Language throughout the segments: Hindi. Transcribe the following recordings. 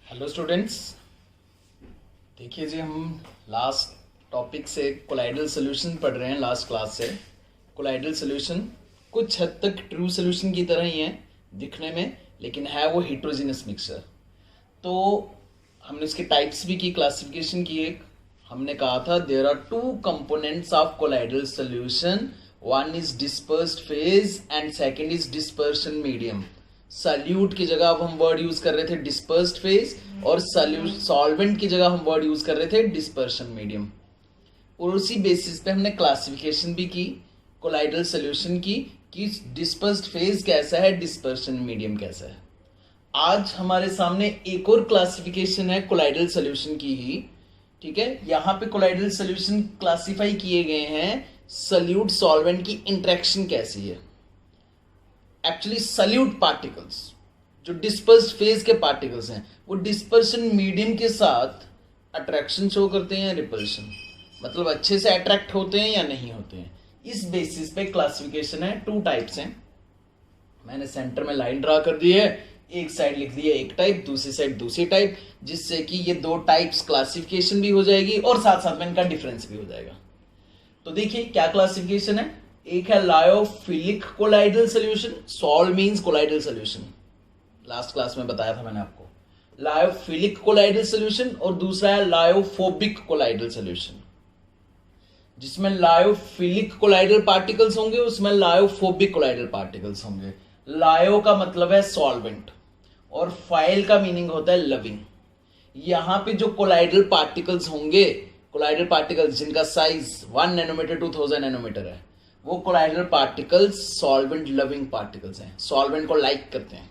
Hello students. देखिए जी, हम लास्ट टॉपिक से कोलाइडल सॉल्यूशन पढ़ रहे हैं। लास्ट क्लास से कोलाइडल सॉल्यूशन कुछ हद तक ट्रू सॉल्यूशन की तरह ही है दिखने में, लेकिन है वो हेट्रोजीनस मिक्सचर। तो हमने उसके टाइप्स भी की, क्लासिफिकेशन की। एक हमने कहा था there are two components of colloidal solution, one is dispersed phase and second is dispersion medium. Solute की जगह अब हम वर्ड यूज कर रहे थे डिस्पर्स्ड फेज, और सॉल्वेंट की जगह हम वर्ड यूज कर रहे थे डिस्पर्शन मीडियम। और उसी बेसिस पे हमने क्लासिफिकेशन भी की कोलाइडल सॉल्यूशन की कि डिस्पर्स्ड फेज कैसा है, डिस्पर्शन मीडियम कैसा है। आज हमारे सामने एक और क्लासिफिकेशन है कोलाइडल सॉल्यूशन की ही। ठीक है, यहाँ पे कोलाइडल सॉल्यूशन क्लासिफाई किए गए हैं सल्यूट सॉल्वेंट की इंटरेक्शन कैसी है। एक्चुअली सल्यूट पार्टिकल्स जो डिस्पर्स्ड फेज के पार्टिकल्स हैं वो डिस्पर्शन मीडियम के साथ अट्रैक्शन शो करते हैं या रिपल्शन, मतलब अच्छे से अट्रैक्ट होते हैं या नहीं होते हैं। इस बेसिस पे क्लासिफिकेशन है। टू टाइप्स हैं। मैंने सेंटर में लाइन ड्रा कर दी है, एक साइड लिख दी है एक टाइप, दूसरी साइड दूसरी टाइप, जिससे कि ये दो टाइप्स क्लासिफिकेशन भी हो जाएगी और साथ साथ में इनका डिफरेंस भी हो जाएगा। तो देखिए क्या क्लासिफिकेशन है। एक है lyophilic colloidal solution, sol means colloidal solution, last class में बताया था मैंने आपको, लायोफिलिक कोलाइडल सॉल्यूशन। और दूसरा है लायोफोबिक कोलाइडल सॉल्यूशन, जिसमें लायोफिलिक कोलाइडल पार्टिकल्स होंगे, उसमें लायोफोबिक कोलाइडल पार्टिकल्स होंगे। लायो का मतलब है सॉल्वेंट और फाइल का मीनिंग होता है लविंग। यहां पे जो कोलाइडल पार्टिकल्स होंगे, कोलाइडल पार्टिकल्स जिनका साइज 1 नैनोमीटर टू 1000 नैनोमीटर है, वो colloidal particles solvent loving particles हैं, सॉल्वेंट को लाइक करते हैं,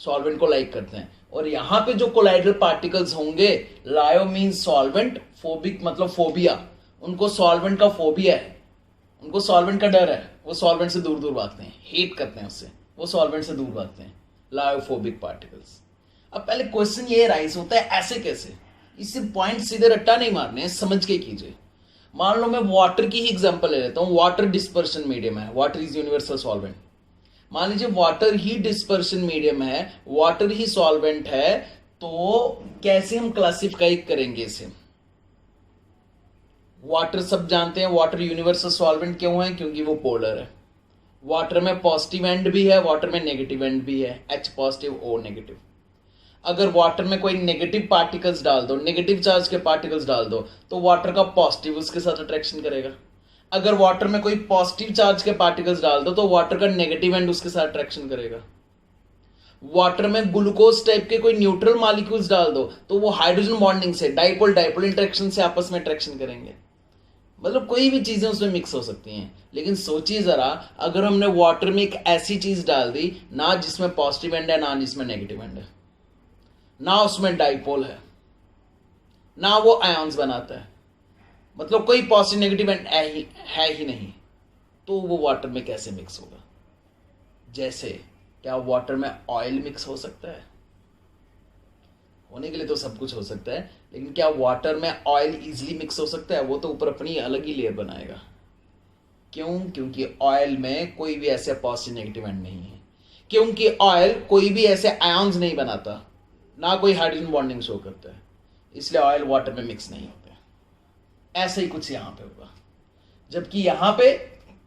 सॉल्वेंट को लाइक करते हैं। और यहां पे जो कोलाइडल पार्टिकल्स होंगे, लायो मींस सॉल्वेंट, फोबिक मतलब फोबिया, उनको सॉल्वेंट का फोबिया है, उनको सॉल्वेंट का डर है, वो सॉल्वेंट से दूर दूर भागते हैं, हेट करते हैं उससे, वो सॉल्वेंट से दूर भागते हैं, लायोफोबिक पार्टिकल्स। अब पहले क्वेश्चन ये राइज होता है ऐसे कैसे, इससे पॉइंट सीधे रट्टा नहीं मारने हैं, समझ के कीजिए। मान लो मैं वाटर की ही एग्जांपल ले लेता हूं। वाटर डिस्पर्शन मीडियम है, वाटर इज यूनिवर्सल सॉल्वेंट। मान लीजिए वाटर ही डिस्पर्शन मीडियम है, वाटर ही सॉल्वेंट है, तो कैसे हम क्लासिफाई करेंगे इसे। वाटर सब जानते हैं, वाटर यूनिवर्सल सॉल्वेंट क्यों है, क्योंकि वो पोलर है। वाटर में पॉजिटिव एंड भी है, वाटर में नेगेटिव एंड भी है, H पॉजिटिव O नेगेटिव। अगर वाटर में कोई नेगेटिव पार्टिकल्स डाल दो, नेगेटिव चार्ज के पार्टिकल्स डाल दो, तो वाटर का पॉजिटिव उसके साथ अट्रैक्शन करेगा। अगर वाटर में कोई पॉजिटिव चार्ज के पार्टिकल्स डाल दो, तो वाटर का नेगेटिव एंड उसके साथ अट्रैक्शन करेगा। वाटर में ग्लूकोज टाइप के कोई न्यूट्रल मॉलिक्यूल्स डाल दो, तो वो हाइड्रोजन बॉन्डिंग से, डाइपोल डाइपोल इंटरेक्शन से आपस में अट्रैक्शन करेंगे। मतलब कोई भी चीजें उसमें मिक्स हो सकती हैं। लेकिन सोचिए जरा, अगर हमने वाटर में एक ऐसी चीज डाल दी ना जिसमें पॉजिटिव एंड है ना जिसमें नेगेटिव एंड है, ना उसमें डाइपोल है, ना वो आयन्स बनाता है, मतलब कोई पॉजिटिव नेगेटिव एंड है ही नहीं, तो वो वाटर में कैसे मिक्स होगा। जैसे क्या वाटर में ऑयल मिक्स हो सकता है? होने के लिए तो सब कुछ हो सकता है, लेकिन क्या वाटर में ऑयल इजीली मिक्स हो सकता है? वो तो ऊपर अपनी अलग ही लेयर बनाएगा। क्यों? क्योंकि ऑयल में कोई भी ऐसे पॉजिटिव नेगेटिव एंड नहीं है, क्योंकि ऑयल कोई भी ऐसे आयन्स नहीं बनाता, ना कोई हाइड्रोजन बॉन्डिंग शो करता है, इसलिए ऑयल वाटर में मिक्स नहीं होते। ऐसा ही कुछ यहां पे होगा। जबकि यहां पे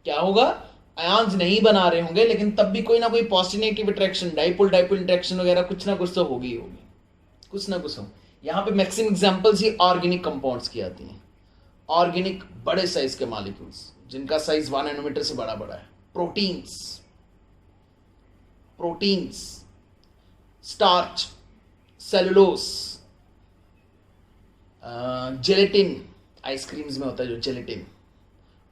क्या होगा, आयन्स नहीं बना रहे होंगे, लेकिन तब भी कोई ना कोई positive negative attraction, dipole dipole interaction वगैरह कुछ ना कुछ तो होगी, कुछ ना कुछ हो। यहां पे मैक्सिमम एग्जांपल्स ही ऑर्गेनिक कंपाउंड्स की आती हैं। ऑर्गेनिक बड़े साइज के मॉलिक्यूल्स जिनका साइज 1 नैनोमीटर से बड़ा बड़ा है, proteins, starch, cellulose, gelatin, ice creams में होता है जो जेलेटिन,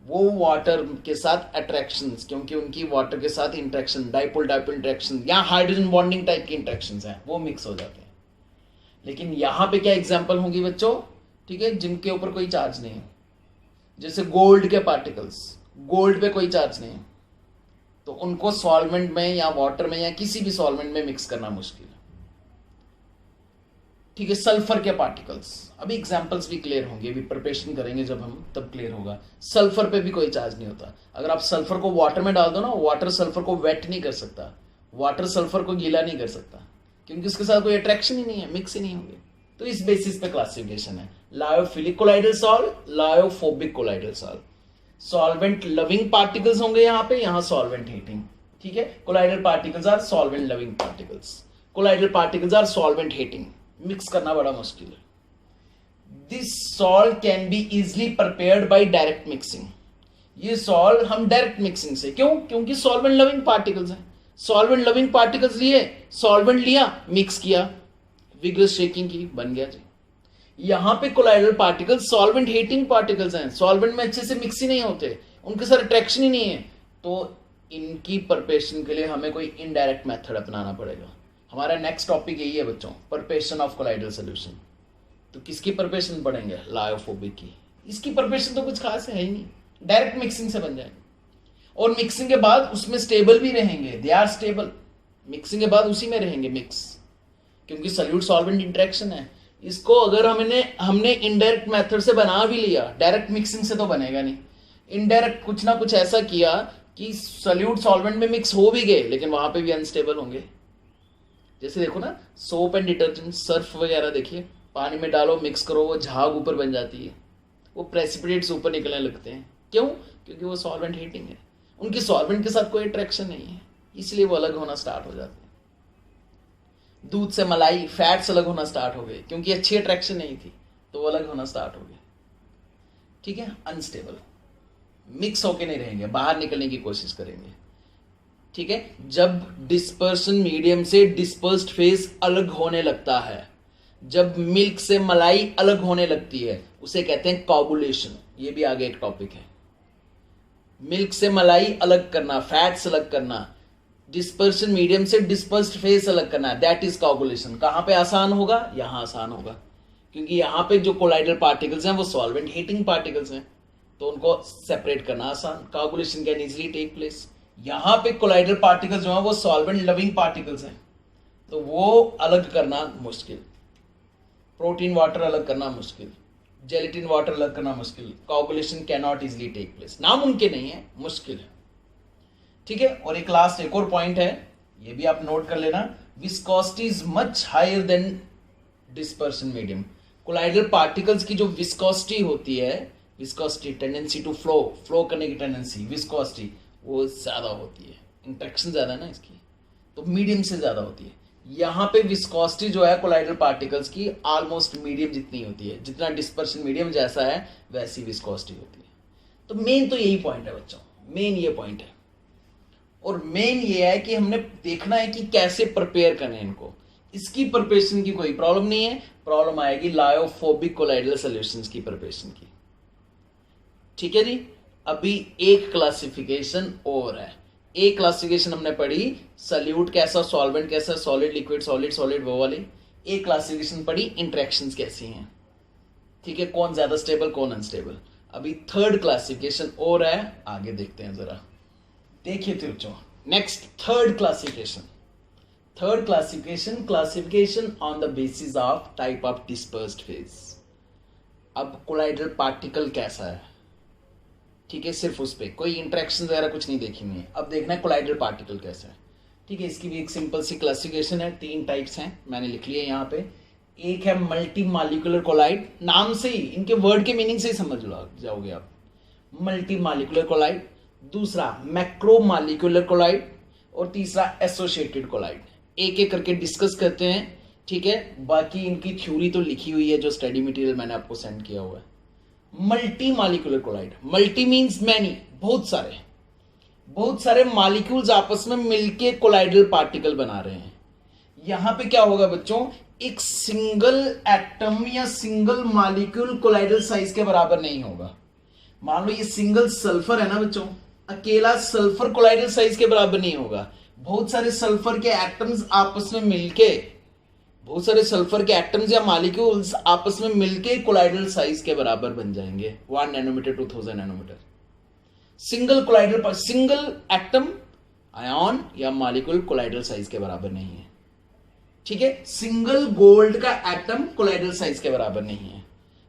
वो वाटर के साथ अट्रैक्शंस, क्योंकि उनकी वाटर के साथ इंटरेक्शन, डाइपोल डाइपोल इंटरेक्शन या हाइड्रोजन बॉन्डिंग टाइप की इंटरेक्शंस हैं, वो मिक्स हो जाते हैं। लेकिन यहां पे क्या एग्जांपल होंगी बच्चों, ठीक है, जिनके ऊपर कोई चार्ज नहीं है। जैसे गोल्ड के पार्टिकल्स, गोल्ड पे कोई चार्ज नहीं है, तो उनको सॉल्वेंट में या वाटर में या किसी भी सॉल्वेंट में मिक्स करना मुश्किल है। ठीक है, सल्फर के पार्टिकल्स, अभी एग्जांपल्स भी क्लियर होंगे, अभी प्रिपरेशन करेंगे जब हम, तब क्लियर होगा। सल्फर पे भी कोई चार्ज नहीं होता। अगर आप सल्फर को वाटर में डाल दो ना, वाटर सल्फर को वेट नहीं कर सकता, वाटर सल्फर को गीला नहीं कर सकता, क्योंकि उसके साथ कोई अट्रैक्शन ही नहीं है, मिक्स ही नहीं होंगे। तो इस बेसिस पे क्लासिफिकेशन है, lyophilic colloidal sol, lyophobic colloidal sol. Solvent loving particles होंगे यहाँ पे, यहाँ सॉल्वेंट हीटिंग, ठीक है। Colloidal particles are solvent loving particles, colloidal particles are solvent hating. Mix करना बड़ा मुश्किल है। This sol can be easily prepared by direct mixing. ये सॉल्ट हम डायरेक्ट मिक्सिंग से, क्यों? क्योंकि सॉल्वेंट लविंग पार्टिकल्स हैं। सॉल्वेंट लविंग पार्टिकल्स लिए, सॉल्वेंट लिया, मिक्स किया, विग्रस शेकिंग की, बन गया जी। यहां पे colloidal particles solvent heating particles हैं, सॉल्वेंट में अच्छे से मिक्स ही नहीं होते, उनके साथ अट्रैक्शन ही नहीं है। तो इनकी प्रिपरेशन के लिए हमें कोई इनडायरेक्ट मेथड अपनाना पड़ेगा। हमारा नेक्स्ट टॉपिक यही है बच्चों, प्रिपरेशन ऑफ कोलाइडल सॉल्यूशन। तो किसकी प्रिपरेशन पढ़ेंगे? लायोफोबिक की। इसकी प्रिपरेशन तो कुछ खास है ही नहीं, डायरेक्ट मिक्सिंग से बन जाएंगे। और मिक्सिंग के बाद उसमें स्टेबल भी रहेंगे, दे आर स्टेबल। मिक्सिंग के बाद उसी में रहेंगे मिक्स, क्योंकि सॉल्यूट सॉल्वेंट इंटरेक्शन है। इसको अगर हमने इनडायरेक्ट मेथड से बना भी लिया, डायरेक्ट मिक्सिंग से तो बनेगा नहीं। इनडायरेक्ट कुछ ना कुछ ऐसा किया कि सॉल्यूट सॉल्वेंट में मिक्स हो भी गए, लेकिन वहां पे भी अनस्टेबल होंगे। जैसे देखो ना, सोप एंड डिटर्जेंट, सर्फ वगैरह देखिए, पानी में डालो, मिक्स करो, वो झाग ऊपर बन जाती है, वो प्रेसिपिटेट्स ऊपर निकलने लगते हैं। क्यों? क्योंकि वो सॉल्वेंट हीटिंग है, उनकी सॉल्वेंट के साथ कोई अट्रैक्शन नहीं है, इसलिए वो अलग होना स्टार्ट हो जाते हैं। दूध से मलाई, फैट्स अलग होना स्टार्ट हो गए, क्योंकि अच्छी अट्रैक्शन नहीं थी, तो वो अलग होना स्टार्ट हो गए। ठीक है, अनस्टेबल, मिक्स होके नहीं रहेंगे, बाहर निकलने की कोशिश करेंगे। ठीक है, जब डिस्पर्सन मीडियम से डिस्पर्स्ड फेज अलग होने लगता है, जब मिल्क से मलाई अलग होने लगती है, उसे कहते हैं कोगुलेशन। ये भी आगे एक टॉपिक है। मिल्क से मलाई अलग करना, फैट्स अलग करना, डिस्पर्शन मीडियम से डिस्पर्स्ड फेज अलग करना, दैट इज कोगुलेशन। कहां पे आसान होगा? यहां आसान होगा, क्योंकि यहां पे जो कोलाइडल पार्टिकल्स हैं वो सॉल्वेंट हीटिंग पार्टिकल्स हैं, तो उनको सेपरेट करना आसान। Coagulation can easily take place. यहां पे कोलाइडल पार्टिकल्स जो हैं वो सॉल्वेंट लविंग पार्टिकल्स हैं, तो वो अलग करना मुश्किल। प्रोटीन वाटर अलग करना मुश्किल, जेलेटिन वाटर अलग करना मुश्किल। Coagulation can not easily take place, नामुमकिन नहीं है, मुश्किल है। ठीक है, और एक लास्ट एक और पॉइंट है, ये भी आप नोट कर लेना, viscosity is much higher than dispersion medium. Colloidal particles की जो विस्कोसिटी होती है, विस्कोसिटी टेंडेंसी टू फ्लो करने की टेंडेंसी, विस्कोसिटी वो ज्यादा होती है, इंट्रैक्शन ज्यादा है ना इसकी, तो मीडियम से ज्यादा होती है। यहाँ पे विस्कोसिटी जो है कोलाइडल पार्टिकल्स की ऑलमोस्ट मीडियम जितनी होती है, जितना डिस्पर्शन मीडियम जैसा है वैसी विस्कोसिटी होती है। तो मेन तो यही पॉइंट है बच्चों, मेन ये पॉइंट है। और मेन ये है कि हमने देखना है कि कैसे प्रिपेयर करें इनको। इसकी प्रिपरेशन की कोई प्रॉब्लम नहीं है, प्रॉब्लम आएगी लायोफोबिक कोलाइडल सॉल्यूशंस की प्रिपरेशन की। ठीक है जी, अभी एक क्लासिफिकेशन और है। एक क्लासिफिकेशन हमने पढ़ी, सॉल्यूट कैसा, सॉल्वेंट कैसा, सॉलिड लिक्विड, सॉलिड सॉलिड, वो वाली। एक क्लासिफिकेशन पढ़ी, इंटरेक्शंस कैसी हैं। ठीक है, कौन ज्यादा स्टेबल, कौन अनस्टेबल। अभी थर्ड क्लासिफिकेशन और है, आगे देखते हैं जरा। देखिए तो बच्चों, next third classification. Third classification, classification on the basis of type of dispersed phase. अब कोलाइडल पार्टिकल कैसा है, ठीक है, सिर्फ उस पर कोई इंटरेक्शन वगैरह कुछ नहीं देखनी है। अब देखना है कोलाइडल पार्टिकल कैसा है। ठीक है, इसकी भी एक सिंपल सी क्लासिफिकेशन है, 3 टाइप्स हैं, मैंने लिख लिया यहाँ पे। एक है मल्टी मॉलिक्यूलर कोलाइड, नाम से ही, इनके वर्ड के मीनिंग से ही समझ जाओगे आप, मल्टी मॉलिक्यूलर कोलाइड। दूसरा मैक्रो मॉलिक्यूलर कोलाइड, और तीसरा एसोसिएटेड कोलाइड। एक एक करके डिस्कस करते हैं। ठीक है, बाकी इनकी थ्योरी तो लिखी हुई है, जो स्टडी मटेरियल मैंने आपको सेंड किया हुआ है। Multi molecular colloid, multi means many, बहुत सारे मॉलिक्यूल्स आपस में मिलके कोलाइडल पार्टिकल बना रहे हैं। यहां पे क्या होगा बच्चों, एक सिंगल एटम या सिंगल मॉलिक्यूल कोलाइडल साइज के बराबर नहीं होगा। मान लो ये सिंगल सल्फर है ना बच्चों, अकेला सल्फर कोलाइडल साइज के बराबर नहीं होगा। बहुत सारे सल्फर के एटम्स आपस में मिलके, बहुत सारे सल्फर के एटम्स या मॉलिक्यूल्स आपस में मिलके कोलाइडल साइज के बराबर बन जाएंगे, 1 nanometre to 1000 nanometre. Single colloidal, single atom, ion या मॉलिक्यूल कोलाइडल साइज के बराबर नहीं है। ठीक है, सिंगल गोल्ड का एटम कोलाइडल साइज के बराबर नहीं है।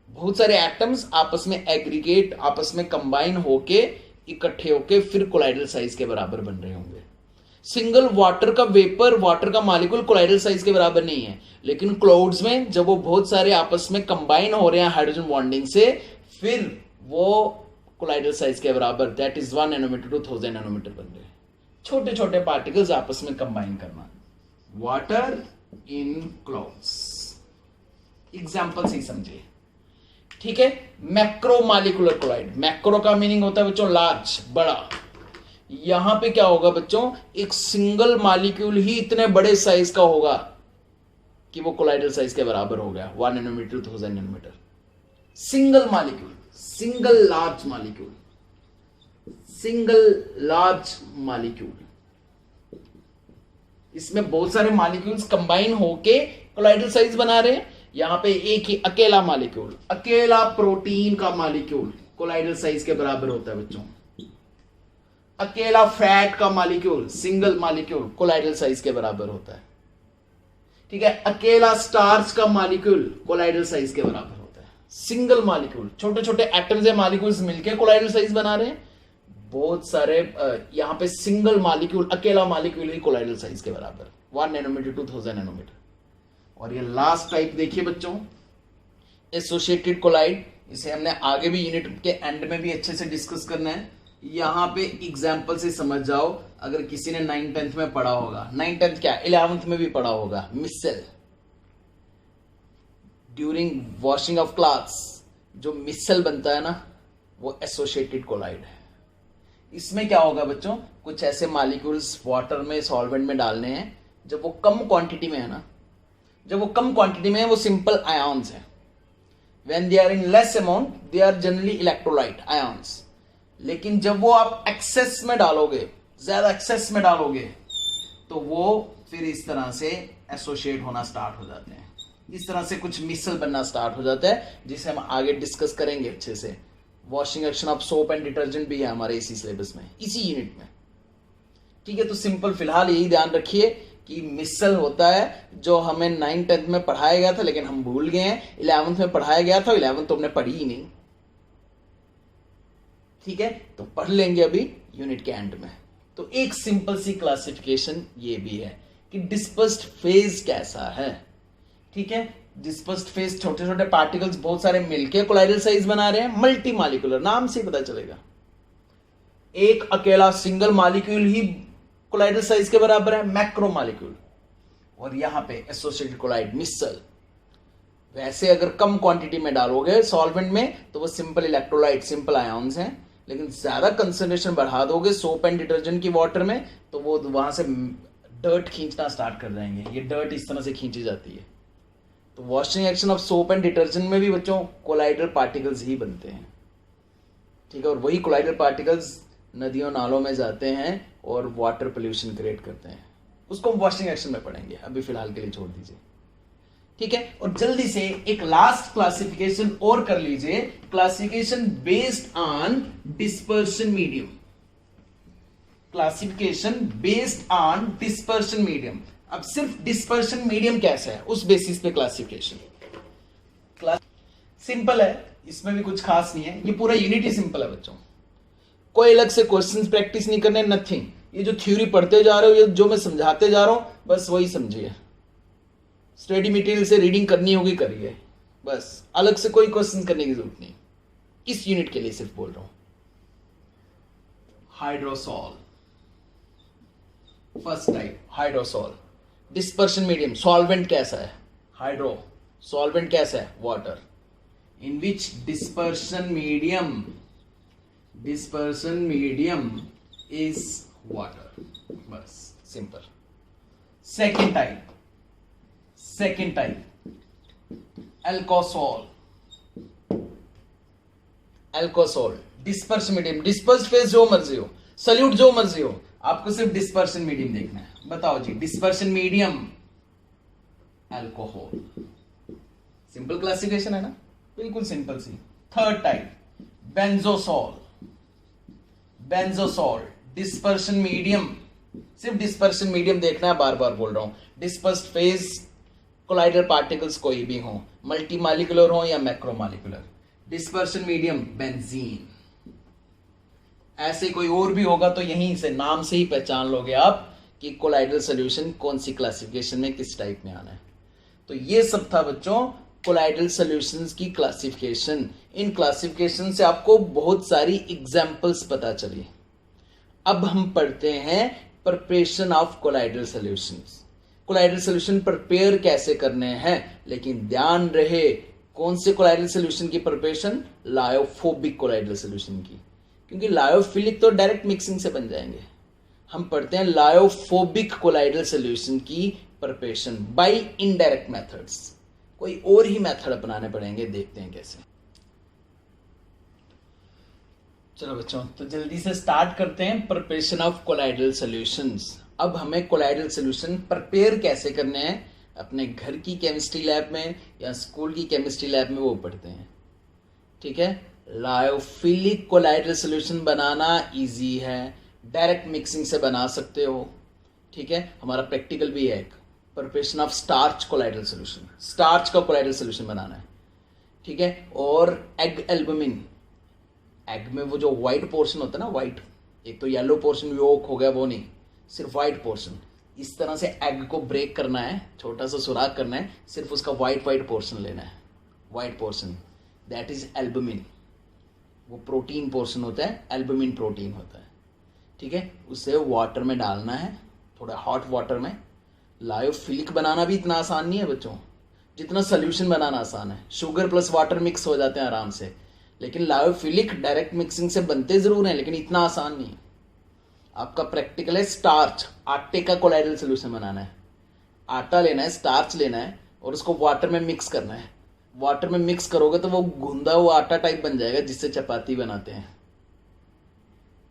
बहुत सारे एटम्स आपस में एग्रीगेट, आपस में कंबाइन होके, इकट्ठे होके फिर कोलाइडल साइज के बराबर बन रहे होंगे। सिंगल वाटर का वेपर, वाटर का मॉलिक्यूल कोलाइडल साइज के बराबर नहीं है, लेकिन क्लाउड्स में जब वो बहुत सारे आपस में कंबाइन हो रहे हैं हाइड्रोजन बॉन्डिंग से, फिर वो कोलाइडल साइज के बराबर, that is 1 nanometre to 1000 nanometre बन रहे हैं। छोटे छोटे पार्टिकल्स आपस में कंबाइन करना, वाटर इन क्लाउड्स। एग्जाम्पल से ही समझिए, ठीक है। मैक्रोमॉलिक्यूलर कोलाइड, मैक्रो का मीनिंग होता है बच्चों लार्ज, बड़ा। यहां पे क्या होगा बच्चों, एक सिंगल मॉलिक्यूल ही इतने बड़े साइज का होगा कि वो कोलाइडल साइज के बराबर हो गया, 1 nanometre to 1000 nanometre. Single molecule, single large molecule, single large molecule. इसमें बहुत सारे मॉलिक्यूल्स कंबाइन होके कोलाइडल साइज बना रहे हैं। यहां पे एक ही अकेला मॉलिक्यूल, अकेला प्रोटीन का मॉलिक्यूल कोलाइडल साइज के बराबर होता है बच्चों। अकेला फैट का molecule, single molecule colloidal size के बराबर होता है, ठीक है। अकेला स्टार्च का मॉलिक्यूल कोलाइडल साइज के बराबर होता है। सिंगल मॉलिक्यूल, छोटे छोटे एटम्स या मॉलिक्यूल्स मिलकर कोलाइडल साइज बना रहे हैं। बहुत सारे यहां पे सिंगल मॉलिक्यूल, अकेला मॉलिक्यूल ही कोलाइडल साइज के बराबर, 1 नैनोमीटर टू 1000 नैनोमीटर। और ये लास्ट टाइप देखिए बच्चों, एसोसिएटेड कोलाइड। इसे हमने आगे भी यूनिट के एंड में भी अच्छे से डिस्कस करना है। यहां पे एग्जाम्पल से समझ जाओ, अगर किसी ने 9th 10th में पढ़ा होगा, 9th 10th क्या 11th में भी पढ़ा होगा, मिसल ड्यूरिंग वॉशिंग ऑफ क्लॉथ्स जो मिसल बनता है ना, वो एसोसिएटेड कोलाइड है। इसमें क्या होगा बच्चों, कुछ ऐसे मॉलिक्यूल्स वाटर में, सॉल्वेंट में डालने हैं। जब वो कम क्वांटिटी में है ना, जब वो कम क्वांटिटी में है, वो सिंपल आयन्स है। When they are in less amount, they are generally electrolyte ions. लेकिन जब वो आप एक्सेस में डालोगे, ज्यादा एक्सेस में डालोगे, तो वो फिर इस तरह से एसोसिएट होना स्टार्ट हो जाते हैं। इस तरह से कुछ मिसल बनना स्टार्ट हो जाता है, जिसे हम आगे डिस्कस करेंगे अच्छे से। Washing action of soap and detergent भी है हमारे इसी सिलेबस में, इसी यूनिट में, ठीक है। तो सिंपल फिलहाल यही ध्यान रखिए कि मिसल होता है जो हमें 9th 10th में पढ़ाया गया था, लेकिन हम भूल गए हैं। 11th में पढ़ाया गया था, 11th तो हमने पढ़ी ही नहीं, ठीक है। तो पढ़ लेंगे अभी यूनिट के एंड में। तो एक सिंपल सी क्लासिफिकेशन ये भी है कि डिस्पर्स्ड फेज कैसा है, ठीक है। डिस्पर्स्ड फेज, छोटे छोटे पार्टिकल्स बहुत सारे मिलके कोलाइडल साइज बना रहे हैं। मल्टी मॉलिक्यूलर, नाम से पता चलेगा, एक अकेला सिंगल मॉलिक्यूल ही कोलाइडल साइज के बराबर है, मैक्रो मॉलिक्यूल। और यहां पे एसोसिएटेड कोलाइड, मिसल। वैसे अगर कम क्वांटिटी में डालोगे सॉल्वेंट में, तो वो सिंपल इलेक्ट्रोलाइट, सिंपल आयन्स हैं। लेकिन ज्यादा कंसंट्रेशन बढ़ा दोगे सोप एंड डिटर्जेंट की वाटर में, तो वो वहां से डर्ट खींचना स्टार्ट कर जाएंगे। ये डर्ट इस तरह से खींची जाती है। तो washing action of soap and detergent में भी बच्चों कोलाइडल पार्टिकल्स ही बनते हैं, ठीक है। और वही कोलाइडल पार्टिकल्स नदियों नालों में जाते हैं और वाटर पोल्यूशन क्रिएट करते हैं। उसको हम वॉशिंग एक्शन में पढ़ेंगे, अभी फिलहाल के लिए छोड़ दीजिए, ठीक है। और जल्दी से एक लास्ट क्लासिफिकेशन और कर लीजिए, classification based on dispersion medium. Classification based on dispersion medium. अब सिर्फ डिस्पर्शन मीडियम कैसा है, उस बेसिस पे क्लासिफिकेशन। सिंपल है, इसमें भी कुछ खास नहीं है। ये पूरा यूनिट ही सिंपल है बच्चों, कोई अलग से क्वेश्चंस प्रैक्टिस नहीं करने, नथिंग। ये जो थ्योरी पढ़ते जा रहे हो, ये जो मैं समझाते जा रहा हूं, बस वही समझिए। स्टडी मटेरियल से रीडिंग करनी होगी, करिए, बस अलग से कोई क्वेश्चन करने की जरूरत नहीं। इस यूनिट के लिए सिर्फ बोल रहा हूं। Hydrosol, first type hydrosol. Dispersion medium, solvent कैसा है, हाइड्रो। सॉल्वेंट कैसा है, water. In which dispersion medium is water, बस simple. Second type alcosol. Dispersion medium, disperse phase जो मर्जी हो, सल्यूट जो मर्जी हो, आपको सिर्फ डिस्पर्शन मीडियम देखना है। बताओ जी, dispersion medium alcohol. Simple classification है ना, बिल्कुल सिंपल सी। Third type benzosol. Dispersion medium, सिर्फ डिस्पर्शन मीडियम देखना है, बार बार बोल रहा हूं। डिस्पर्स्ड फेज कोलाइडल पार्टिकल्स कोई भी हो, मल्टी मॉलिक्यूलर हो या मैक्रोमॉलिक्यूलर। Dispersion medium benzene. ऐसे कोई और भी होगा तो यहीं से नाम से ही पहचान लोगे आप कि कोलाइडल सोल्यूशन कौन सी क्लासिफिकेशन में किस टाइप में आना है। तो ये सब था बच्चों कोलाइडल सॉल्यूशंस की क्लासिफिकेशन। इन क्लासिफिकेशन से आपको बहुत सारी एग्जांपल्स पता चली। अब हम पढ़ते हैं preparation of colloidal solutions. Colloidal solution prepare कैसे करने हैं, लेकिन ध्यान रहे कौन से कोलाइडल सॉल्यूशन की प्रिपरेशन, लायोफोबिक कोलाइडल सॉल्यूशन की, क्योंकि लायोफिलिक तो डायरेक्ट मिक्सिंग से बन जाएंगे। हम पढ़ते हैं लायोफोबिक कोलाइडल सॉल्यूशन की प्रिपरेशन बाय इनडायरेक्ट मेथड्स। कोई और ही मेथड अपनाने पड़ेंगे, देखते हैं कैसे। चलो बच्चों, तो जल्दी से स्टार्ट करते हैं प्रिपरेशन ऑफ कोलाइडल सॉल्यूशंस। अब हमें कोलाइडल सॉल्यूशन प्रिपेयर कैसे करने हैं, अपने घर की केमिस्ट्री लैब में या स्कूल की केमिस्ट्री लैब में वो पढ़ते हैं। ठीक है, लायोफिलिक कोलाइडल सॉल्यूशन बनाना इजी है, डायरेक्ट मिक्सिंग से बना सकते हो। ठीक है, हमारा प्रैक्टिकल भी है एक, preparation of starch colloidal solution, starch का कोलाइडल सॉल्यूशन बनाना है। ठीक है, और एग एल्बुमिन, एग में वो जो व्हाइट पोर्शन होता है ना, व्हाइट, एक तो येलो पोर्शन योक हो गया, वो नहीं, सिर्फ व्हाइट पोर्शन। इस तरह से एग को ब्रेक करना है, छोटा सा सुराख करना है, सिर्फ उसका व्हाइट पोर्शन लेना है, white portion, that is albumin. वो प्रोटीन पोर्शन होता है, एल्बुमिन प्रोटीन होता है। ठीक है, उसे वाटर में डालना है, थोड़ा हॉट वाटर में। लायोफिलिक बनाना भी इतना आसान नहीं है बच्चों जितना सोल्यूशन बनाना आसान है। शुगर प्लस वाटर मिक्स हो जाते हैं आराम से, लेकिन लायोफिलिक डायरेक्ट मिक्सिंग से बनते जरूर हैं, लेकिन इतना आसान नहीं है। आपका प्रैक्टिकल है स्टार्च, आटे का कोलाइडल सोल्यूशन बनाना है। आटा लेना है, स्टार्च लेना है और उसको वाटर में मिक्स करना है। वाटर में मिक्स करोगे तो वो गूंदा हुआ आटा टाइप बन जाएगा जिससे चपाती बनाते हैं।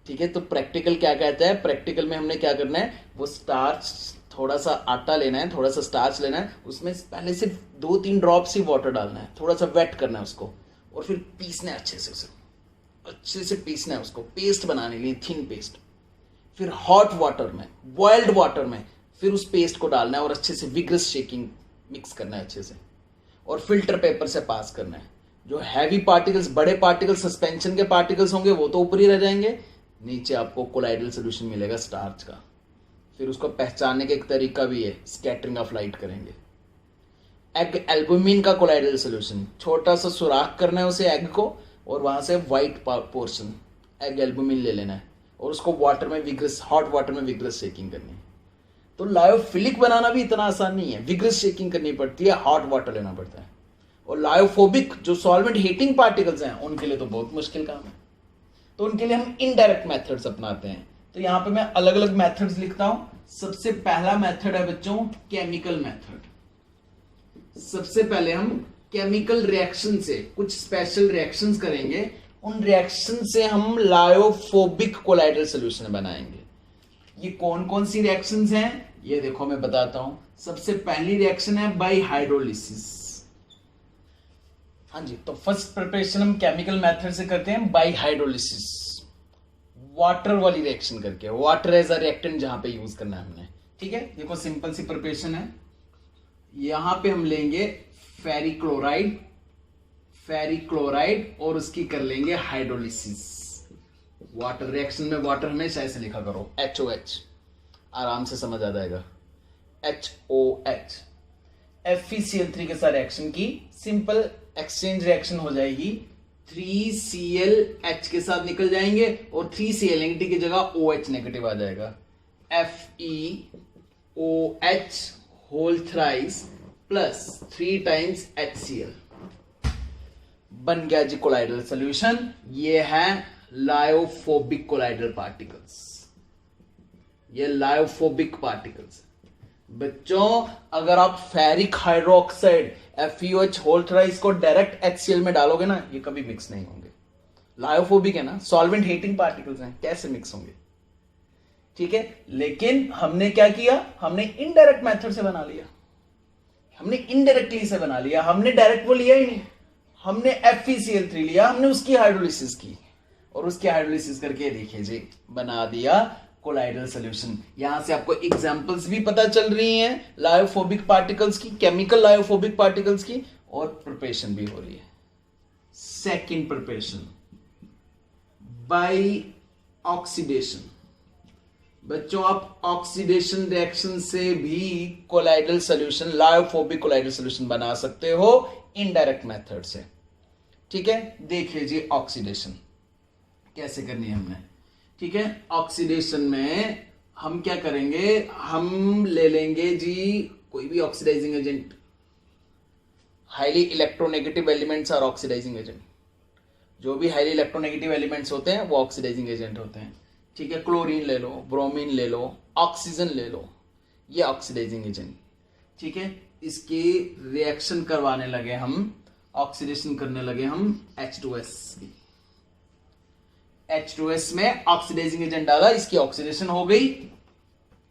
ठीक है, तो प्रैक्टिकल क्या कहता है, प्रैक्टिकल में हमने क्या करना है, वो स्टार्च, थोड़ा सा आटा लेना है, थोड़ा सा स्टार्च लेना है, उसमें पहले सिर्फ 2-3 ड्रॉप्स ही वाटर डालना है, थोड़ा सा वेट करना है उसको, और फिर पीसना है अच्छे से, उसे अच्छे से पीसना है, उसको पेस्ट बनाने के लिए, थिन पेस्ट। फिर हॉट वाटर में, बॉइल्ड वाटर में फिर उस पेस्ट को डालना है और अच्छे से विग्रस शेकिंग मिक्स करना है अच्छे से, और फिल्टर पेपर से पास करना है। जो हैवी पार्टिकल्स, बड़े पार्टिकल्स, सस्पेंशन के पार्टिकल्स होंगे वो तो ऊपर ही रह जाएंगे, नीचे आपको कोलाइडल सोल्यूशन मिलेगा स्टार्च का। फिर उसको पहचानने का एक तरीका भी है, स्कैटरिंग ऑफ लाइट करेंगे। एग एल्बुमिन का कोलाइडल सोल्यूशन, छोटा सा सुराख करना है उसे एग को, और वहां से व्हाइट पोर्शन एग एल्बुमिन ले लेना है और उसको वाटर में विग्रस, हॉट वाटर में विग्रस शेकिंग करनी है। तो लायोफिलिक बनाना भी इतना आसान नहीं है, विग्रस शेकिंग करनी पड़ती है, हॉट वाटर लेना पड़ता है। और लायोफोबिक जो सॉल्वेंट हीटिंग पार्टिकल्स हैं उनके लिए तो बहुत मुश्किल काम है, तो उनके लिए हम इनडायरेक्ट मेथड्स अपनाते हैं। तो यहां पे मैं अलग अलग मेथड्स लिखता हूं। सबसे पहला मेथड है बच्चों केमिकल मेथड। सबसे पहले हम केमिकल रिएक्शन से कुछ स्पेशल रिएक्शंस करेंगे, उन रिएक्शन से हम लायोफोबिक कोलाइडल सॉल्यूशन बनाएंगे। ये कौन कौन सी रिएक्शंस हैं ये देखो मैं बताता हूं। सबसे पहली रिएक्शन है बाय हाइड्रोलिसिस। हाँ जी, तो फर्स्ट प्रिपरेशन हम केमिकल मेथड से करते हैं बाय हाइड्रोलिसिस, वाटर वाली रिएक्शन करके, वाटर एज अ रिएक्टेंट जहां पे यूज करना है हमने। ठीक है, देखो सिंपल सी प्रिपरेशन है। यहां पे हम लेंगे फेरिक्लोराइड, फेरिक्लोराइड और उसकी कर लेंगे हाइड्रोलिसिस। वाटर रिएक्शन में वाटर हमेशा ऐसे लिखा करो, HOH, आराम से समझ आ जाएगा, HOH। FeCl3 के साथ रिएक्शन की सिंपल एक्सचेंज रिएक्शन हो जाएगी, 3Cl H के साथ निकल जाएंगे और 3Cl नेगेटिव की जगह OH नेगेटिव आ जाएगा, FeOH whole thrice plus 3 times HCl। बन गया जी कोलाइडल सॉल्यूशन। ये है लायोफोबिक कोलाइडल पार्टिकल्स, ये लायोफोबिक पार्टिकल्स। बच्चों अगर आप ferric hydroxide FeOH whole thrice को डायरेक्ट HCl में डालोगे ना, ये कभी मिक्स नहीं होंगे। लायोफोबिक है ना, सॉल्वेंट हीटिंग पार्टिकल्स हैं, कैसे मिक्स होंगे। ठीक है, लेकिन हमने क्या किया, हमने इनडायरेक्ट मेथड से बना लिया, हमने इनडायरेक्टली से बना लिया, हमने डायरेक्ट वो लिया ही नहीं, हमने FeCl3 लिया, हमने उसकी हाइड्रोलिसिस की और उसकी हाइड्रोलिसिस करके देखिए जी बना दिया कोलाइडल सॉल्यूशन। यहां से आपको एग्जांपल्स भी पता चल रही हैं लायोफोबिक पार्टिकल्स की, केमिकल लायोफोबिक पार्टिकल्स की, और प्रिपरेशन भी हो रही है। Second preparation bye oxidation. बच्चों आप ऑक्सीडेशन रिएक्शन से भी colloidal solution, lyophobic colloidal solution बना सकते हो इनडायरेक्ट मेथड से। ठीक है, देख लीजिए ऑक्सीडेशन कैसे करनी है हमने। ठीक है, ऑक्सीडेशन में हम क्या करेंगे, हम ले लेंगे जी कोई भी oxidising agent. Highly electronegative elements are oxidising agent. जो भी हाईली इलेक्ट्रोनेगेटिव एलिमेंट्स होते हैं वो ऑक्सीडाइजिंग एजेंट होते हैं। ठीक है, क्लोरीन ले लो, ब्रोमीन ले लो, ऑक्सीजन ले लो, ये ऑक्सीडाइजिंग एजेंट। ठीक है, इसकी रिएक्शन करवाने लगे हम, ऑक्सीडेशन करने लगे हम H2S की। H2S में ऑक्सीडाइजिंग एजेंट डाला, इसकी ऑक्सीडेशन हो गई।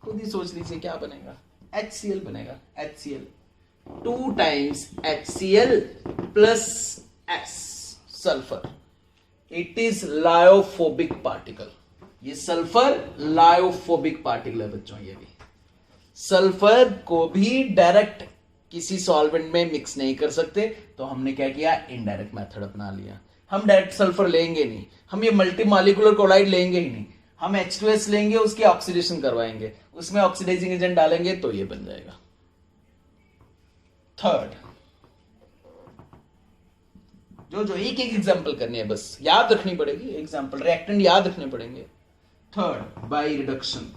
खुद ही सोच लीजिए क्या बनेगा, HCl बनेगा। HCl 2 times HCl plus S sulphur, it is lyophobic particle. ये सल्फर लायोफोबिक पार्टिकल है बच्चों। ये भी सल्फर को भी डायरेक्ट किसी सॉल्वेंट में मिक्स नहीं कर सकते, तो हमने क्या किया, इनडायरेक्ट मेथड अपना लिया। हम डायरेक्ट सल्फर लेंगे नहीं, हम ये मल्टी मॉलिक्यूलर कोलाइड लेंगे ही नहीं, हम H2S लेंगे, उसकी ऑक्सीडेशन करवाएंगे, उसमें ऑक्सीडाइजिंग एजेंट डालेंगे तो ये बन जाएगा। थर्ड, जो एक एक एग्जांपल करनी है, बस याद रखनी पड़ेगी, एग्जांपल रिएक्टेंट याद रखने पड़ेंगे। Third, by reduction.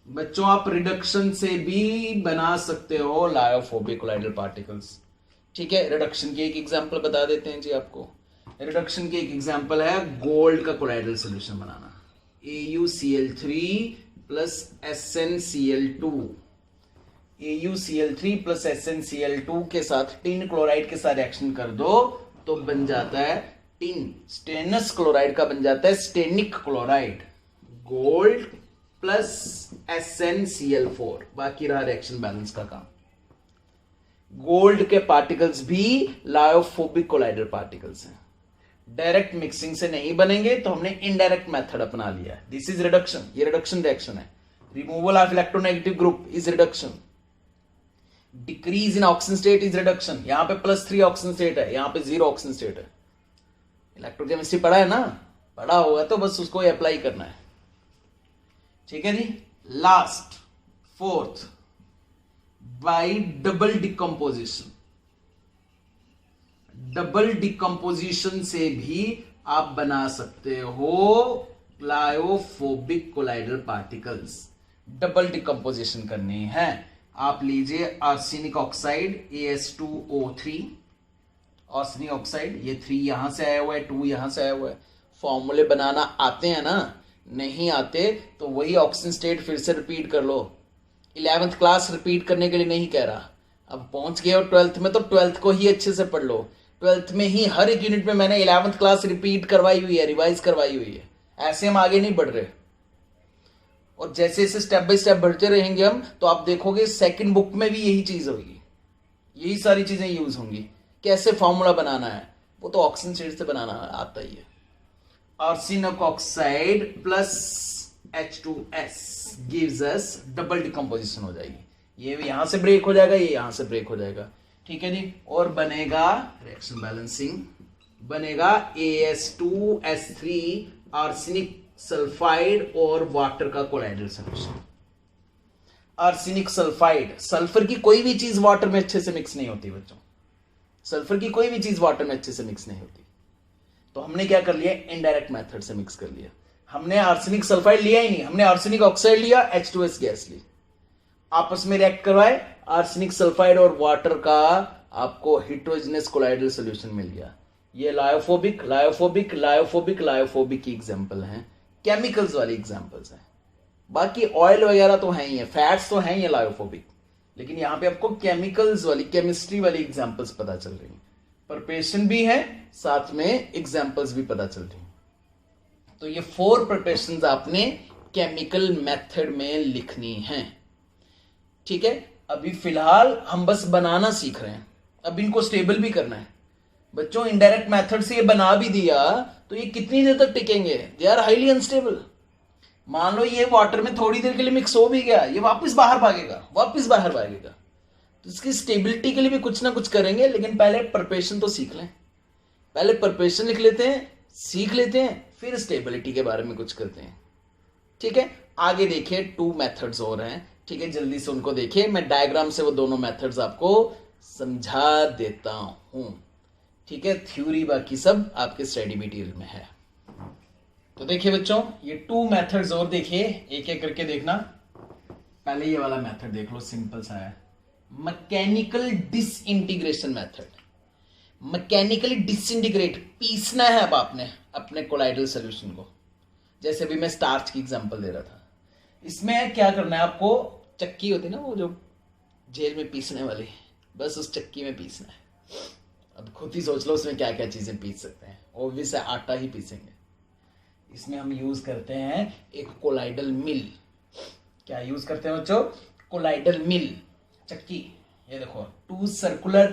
बच्चों आप रिडक्शन से भी बना सकते हो लायोफोबिक कोलाइडल पार्टिकल्स। ठीक है, रिडक्शन की एक एग्जांपल बता देते हैं जी आपको। रिडक्शन की एक एग्जांपल है गोल्ड का कोलाइडल सॉल्यूशन बनाना। AuCl3 plus SnCl2, AuCl3 plus SnCl2 के साथ टिन क्लोराइड के साथ रिएक्शन कर दो तो बन जाता है टिन, स्टेनस क्लोराइड का बन जाता है Stenik chloride, gold plus SnCl4। बाकी रहा रिएक्शन बैलेंस का काम। गोल्ड के पार्टिकल्स भी लायोफोबिक कोलाइडल पार्टिकल्स हैं, डायरेक्ट मिक्सिंग से नहीं बनेंगे, तो हमने इनडायरेक्ट मेथड अपना लिया। दिस इज रिडक्शन, ये रिडक्शन रिएक्शन है। Removal of electronegative group is reduction. Decrease in oxygen state is reduction. यहां पे +3 ऑक्सीजन स्टेट है, यहां पे 0 ऑक्सीजन स्टेट है। इलेक्ट्रोकेमिस्ट्री पढ़ा है ना, पढ़ा होगा तो बस उसको अप्लाई करना है। ठीक है जी। Last, fourth, by double decomposition. Double decomposition से भी आप बना सकते हो lyophobic colloidal particles. Double decomposition करनी है, आप लीजिए arsenic oxide AS2O3, arsenic oxide, ये 3 यहां से आया हुआ है, 2 यहां से आया हुआ है। फॉर्मूले बनाना आते हैं ना, नहीं आते तो वही ऑक्सीजन स्टेट फिर से रिपीट कर लो। 11th क्लास रिपीट करने के लिए नहीं कह रहा, अब पहुंच गए हो 12th में तो 12th को ही अच्छे से पढ़ लो। 12th में ही हर एक यूनिट में मैंने 11th क्लास रिपीट करवाई हुई है, रिवाइज करवाई हुई है, ऐसे हम आगे नहीं बढ़ रहे। और जैसे जैसे स्टेप बाय स्टेप बढ़ते रहेंगे हम, तो आप देखोगे सेकंड बुक में भी यही चीज होगी, यही सारी चीजें यूज होंगी। कैसे फॉर्मूला बनाना है वो तो ऑक्सीजन स्टेट से बनाना आता ही है। Arsenic oxide plus H2S gives us double decomposition हो जाएगी। ये भी यहां से ब्रेक हो जाएगा, ये यहां से ब्रेक हो जाएगा। ठीक है जी। और बनेगा रिएक्शन बैलेंसिंग, बनेगा AS2S3 आर्सेनिक सल्फाइड और वाटर का colloidal solution. Arsenic sulphide, sulphur की कोई भी चीज वाटर में अच्छे से मिक्स नहीं होती बच्चों, सल्फर की कोई भी चीज वाटर में अच्छे से मिक्स नहीं होती। तो हमने क्या कर लिया, इनडायरेक्ट मेथड से मिक्स कर लिया। हमने आर्सेनिक सल्फाइड लिया ही नहीं, हमने आर्सेनिक ऑक्साइड लिया, H2S गैस ली, आपस में रिएक्ट करवाए, आर्सेनिक सल्फाइड और वाटर का आपको हेटेरोजेनस कोलाइडल सॉल्यूशन मिल गया। ये लायोफोबिक लायोफोबिक लायोफोबिक लायोफोबिक की एग्जांपल हैं, केमिकल्स वाली एग्जांपल्स हैं। बाकी ऑयल वगैरह तो है ही है, फैट्स तो हैं ही लायोफोबिक, लेकिन यहां पे आपको केमिकल्स वाली, केमिस्ट्री वाली एग्जांपल्स पता चल रही हैं। प्रिपरेशन भी है, साथ में एग्जांपल्स भी पता चल रही हैं। तो ये 4 प्रिपरेशंस आपने केमिकल मेथड में लिखनी है। ठीक है, अभी फिलहाल हम बस बनाना सीख रहे हैं, अब इनको स्टेबल भी करना है। बच्चों इनडायरेक्ट मेथड से ये बना भी दिया तो ये कितनी देर तक टिकेंगे, दे आर हाईली अनस्टेबल। मान लो ये वाटर में थोड़ी देर के लिए मिक्स हो भी गया, ये वापस बाहर भागेगा, वापस बाहर भागेगा। तो इसकी स्टेबिलिटी के लिए भी कुछ ना कुछ करेंगे, लेकिन पहले प्रिपरेशन तो सीख लें। पहले प्रिपरेशन लिख लेते हैं, सीख लेते हैं, फिर स्टेबिलिटी के बारे में कुछ करते हैं। ठीक है, आगे देखिए 2 मेथड्स और हैं, ठीक है, जल्दी से उनको देखिए, मैं डायग्राम से वो दोनों मेथड्स आपको समझा देता हूं, ठीक है। थ्योरी बाकी सब आपके स्टडी मटेरियल में है। तो देखिए बच्चों, ये 2 मेथड्स और देखिए, एक एक करके देखना। पहले ये वाला मेथड देख लो, सिंपल सा है, mechanical disintegration method. Mechanically disintegrate, पीसना है अब आपने अपने कोलाइडल सॉल्यूशन को। जैसे भी मैं स्टार्च की एग्जांपल दे रहा था, इसमें क्या करना है आपको, चक्की होती है ना वो जो जेल में पीसने वाली, बस उस चक्की में पीसना है। अब खुद ही सोच लो उसमें क्या क्या चीजें पीस सकते हैं, ऑब्वियस है आटा ही पीसेंगे। इसमें हम यूज करते हैं एक कोलाइडल मिल। क्या यूज करते हैं बच्चों, कोलाइडल मिल, चक्की। ये देखो 2 सर्कुलर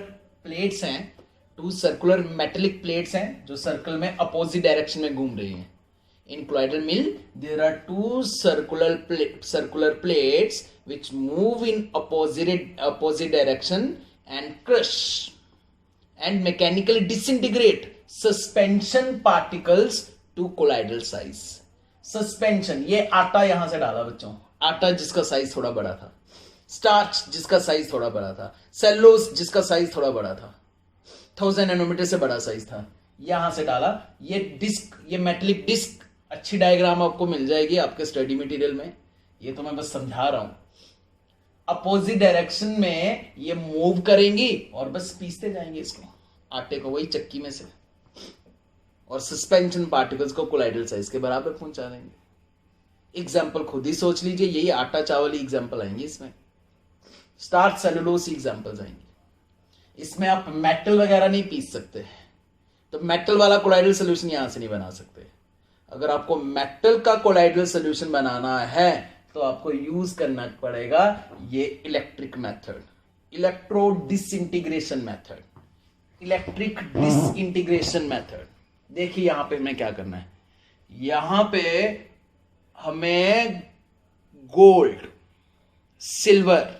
प्लेट्स हैं, 2 सर्कुलर मेटेलिक प्लेट्स हैं जो सर्कल में अपोजिट डायरेक्शन में घूम रही हैं। In colloidal mill, there are 2 circular plates which move in opposite direction and crush and mechanically disintegrate suspension particles to colloidal size. Suspension, ये आटा यहां से डाला बच्चों, आटा जिसका साइज थोड़ा बड़ा था, स्टार्च जिसका साइज थोड़ा बड़ा था, सेलोस जिसका साइज थोड़ा बड़ा था, 1000 नैनोमीटर से बड़ा साइज था, यहां से डाला। ये डिस्क, ये मेटेलिक डिस्क, अच्छी डायग्राम आपको मिल जाएगी आपके स्टडी मटेरियल में, ये तो मैं बस समझा रहा हूं। अपोजिट डायरेक्शन में ये मूव करेंगी और बस पीसते जाएंगे इसको, आटे को, वही चक्की में से, और सस्पेंशन पार्टिकल्स को कोलाइडल साइज के बराबर पहुंचा देंगे। एग्जाम्पल खुद ही सोच लीजिए, यही आटा चावल ही एग्जाम्पल आएंगे इसमें, स्टार्च सेलुलोज एग्जाम्पल्स आएंगे। इसमें आप मेटल वगैरह नहीं पीस सकते, तो मेटल वाला कोलाइडल सोल्यूशन यहां से नहीं बना सकते। अगर आपको मेटल का कोलाइडल सॉल्यूशन बनाना है तो आपको यूज करना पड़ेगा ये electric method, electro disintegration method, electric disintegration method. देखिए यहां पे हमें क्या करना है, यहां पे हमें gold, silver,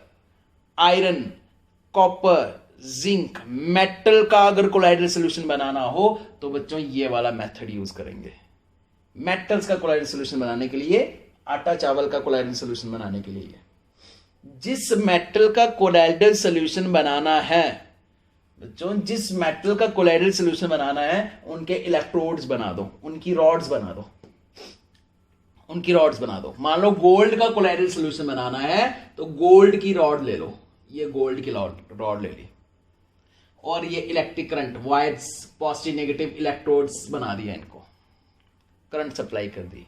iron, copper, zinc, metal का अगर कोलाइडल सॉल्यूशन बनाना हो तो बच्चों ये वाला मेथड यूज करेंगे। मेटल्स का कोलाइडल सॉल्यूशन बनाने के लिए, आटा चावल का कोलाइडल सॉल्यूशन बनाने के लिए, जिस मेटल का कोलाइडल सॉल्यूशन बनाना है बच्चों, जिस मेटल का कोलाइडल सॉल्यूशन बनाना है उनके इलेक्ट्रोड्स बना दो, उनकी रॉड्स बना दो, उनकी रॉड्स बना दो। मान लो गोल्ड का कोलाइडल सॉल्यूशन बनाना है तो गोल्ड की रॉड ले लो, ये गोल्ड की रॉड ले ली, और ये electric current wires, positive negative electrodes बना दिया, इनको करंट सप्लाई कर दी,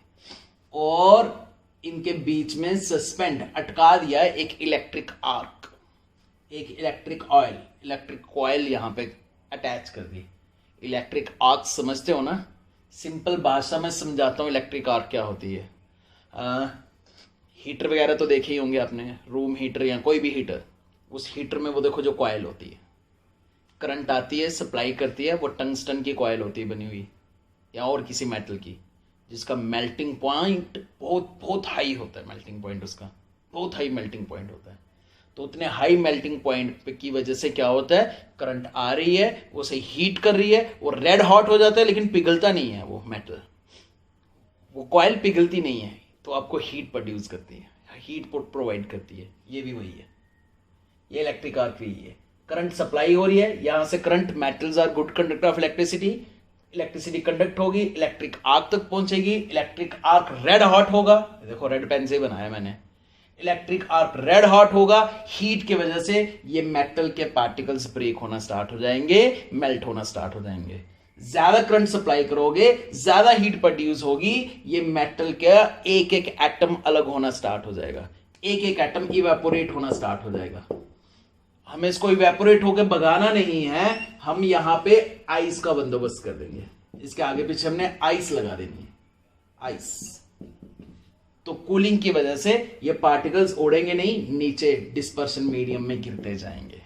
और इनके बीच में सस्पेंड, अटका दिया एक इलेक्ट्रिक आर्क, एक इलेक्ट्रिक ऑयल, इलेक्ट्रिक कॉइल यहां पे अटैच कर दी। इलेक्ट्रिक आर्क समझते हो ना, सिंपल भाषा में समझाता हूं इलेक्ट्रिक आर्क क्या होती है। हीटर वगैरह तो देखे ही होंगे आपने, रूम हीटर या कोई भी हीटर, उस हीटर में वो देखो जो कॉइल होती है, करंट आती है, सप्लाई करती है, वो टंगस्टन की कॉइल होती है बनी हुई, या और किसी मेटल की, जिसका मेल्टिंग पॉइंट बहुत हाई होता है। मेल्टिंग पॉइंट उसका बहुत हाई मेल्टिंग पॉइंट होता है। तो उतने हाई मेल्टिंग पॉइंट की वजह से क्या होता है, करंट आ रही है, वो उसे हीट कर रही है, वो रेड हॉट हो जाता है, लेकिन पिघलता नहीं है वो मेटल, वो कॉइल पिघलती नहीं है, तो आपको हीट प्रोड्यूस करती है, हीट प्रोवाइड करती है। ये भी वही है, ये इलेक्ट्रिक आर्क भी है, करंट सप्लाई हो रही है, यहां से current, metals are good conductor of electricity, electricity conduct होगी, इलेक्ट्रिक आर्क तक पहुंचेगी, इलेक्ट्रिक आर्क रेड हॉट होगा, देखो रेड पेन से बनाया मैंने, इलेक्ट्रिक आर्क रेड हॉट होगा, हीट की वजह से ये मेटल के पार्टिकल्स ब्रेक होना स्टार्ट हो जाएंगे, मेल्ट होना स्टार्ट हो जाएंगे। ज्यादा करंट सप्लाई करोगे, ज्यादा हीट प्रोड्यूस होगी, ये मेटल का एक एक एटम अलग होना स्टार्ट हो जाएगा, एक एक एटम इवेपोरेट होना स्टार्ट हो जाएगा। हमें इसको इवेपोरेट होकर भगाना नहीं है, हम यहां पे आइस का बंदोबस्त कर देंगे, इसके आगे पीछे हमने आइस लगा देनी है, आइस। तो कूलिंग की वजह से ये पार्टिकल्स उड़ेंगे नहीं, नीचे डिस्पर्शन मीडियम में गिरते जाएंगे।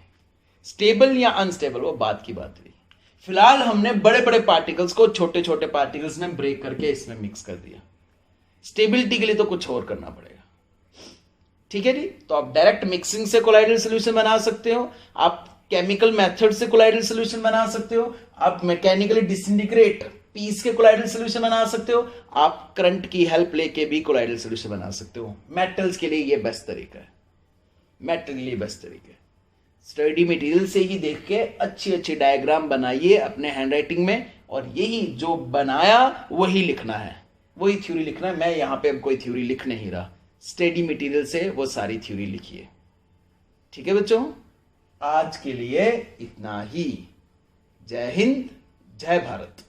स्टेबल या अनस्टेबल वो बात की बात हुई। फिलहाल हमने बड़े बड़े पार्टिकल्स को छोटे छोटे पार्टिकल्स में ब्रेक करके इसमें मिक्स कर दिया। स्टेबिलिटी के लिए तो कुछ और करना पड़ेगा, ठीक है जी। तो आप डायरेक्ट मिक्सिंग से कोलाइडल सॉल्यूशन बना सकते हो, आप केमिकल मेथड से कोलाइडल सॉल्यूशन बना सकते हो, आप मैकेनिकली डिसइंटीग्रेट पीस के कोलाइडल सोल्यूशन बना सकते हो, आप करंट की हेल्प लेके भी कोलाइडल सोल्यूशन बना सकते हो। मेटल्स के लिए ये बेस्ट तरीका है, मेटल के लिए बेस्ट तरीका है। स्टडी मटेरियल से ही देख के अच्छी अच्छी डायग्राम बनाइए अपने हैंडराइटिंग में, और यही जो बनाया वही लिखना है, वही थ्योरी लिखना है। मैं यहां पे अब कोई थ्योरी लिख नहीं रहा, स्टडी मटेरियल से वो सारी थ्योरी लिखिए। ठीक है बच्चों, आज के लिए इतना ही। जय हिंद, जय भारत।